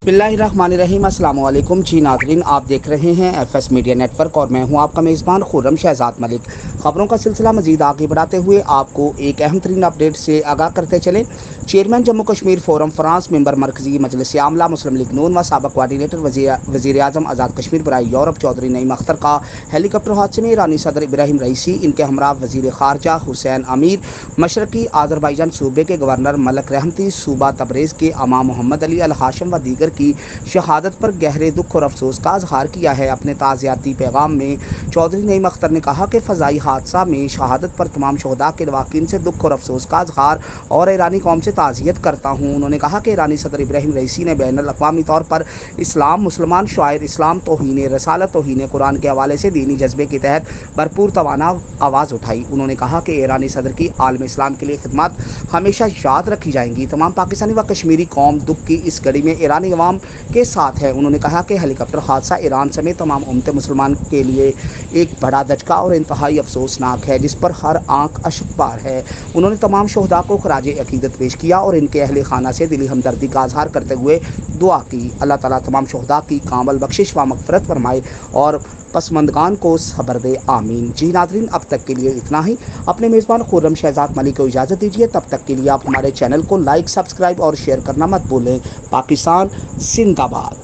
बिस्मिल्लाहिर्रहमानिर्रहीम। अस्सलाम वालेकुम जी नाज़रीन, आप देख रहे हैं एफएस मीडिया नेटवर्क और मैं हूं आपका मेज़बान खुर्रम शहजाद मलिक। खबरों का सिलसिला मजीद आगे बढ़ाते हुए आपको एक अहम तरीन अपडेट से आगाह करते चले। Chairman Jammu Kashmir forum France, member मरकजी मजलिस आमला मुस्लिम लीग नून व साबिक़ कोआर्डिनेटर वज़ीर आज़म आज़ाद कश्मीर बराए यूरोप चौधरी नईम अख्तर का हेलीकॉप्टर हादसे में ईरानी सदर इब्राहिम रईसी, इनके हमरा वज़ीर ख़ारजा हुसैन अमीर, मशरक़ी आज़रबाईजान सूबे के गवर्नर मलक रहमती, सूबा तबरेज़ के अमाम मोहम्मद अली अल हाशिम व दीगर की शहादत पर गहरे दुख और अफसोस का इजहार किया है। अपने ताज़ियाती पैगाम में चौधरी नईम अख्तर ने कहा कि फ़ज़ाई हादसा में शहादत पर तमाम शहदा के लवाकिन से दुख और अफसोस का इजहार और ईरानी कौम से ताज़ियत करता हूँ। उन्होंने कहा कि ईरानी सदर इब्राहिम रईसी ने बैनुल अक़वामी तौर पर इस्लाम, मुसलमान, शायर इस्लाम, तौहीन रसालत, तौहीन कुरान के हवाले से दीनी जज्बे के तहत भरपूर तवाना आवाज़ उठाई। उन्होंने कहा कि ईरानी सदर की आलम इस्लाम के लिए खिदमत हमेशा याद रखी जाएंगी। तमाम पाकिस्तानी व कश्मीरी कौम दुख की इस घड़ी में ईरानी अवाम के साथ है। उन्होंने कहा कि हेलीकॉप्टर हादसा ईरान समेत तमाम उम्मत मुसलमान के लिए एक बड़ा धचका और इंतहाई अफसोसनाक है, जिस पर हर आंख अश्क बार है। उन्होंने तमाम शहदा को खराज अकीदत पेश किया और इनके अहले खाना से दिली हमदर्दी का इजहार करते हुए दुआ की। अल्लाह ताला तमाम शहदा की कामल बख्शिश व मग़फ़िरत फरमाए और पसमंदगान को सब्र दे, आमीन। जी नाज़रीन, अब तक के लिए इतना ही। अपने मेज़बान खुर्रम शहजाद मलिक को इजाज़त दीजिए। तब तक के लिए आप हमारे चैनल को लाइक, सब्सक्राइब और शेयर करना मत भूलें। पाकिस्तान जिंदाबाद।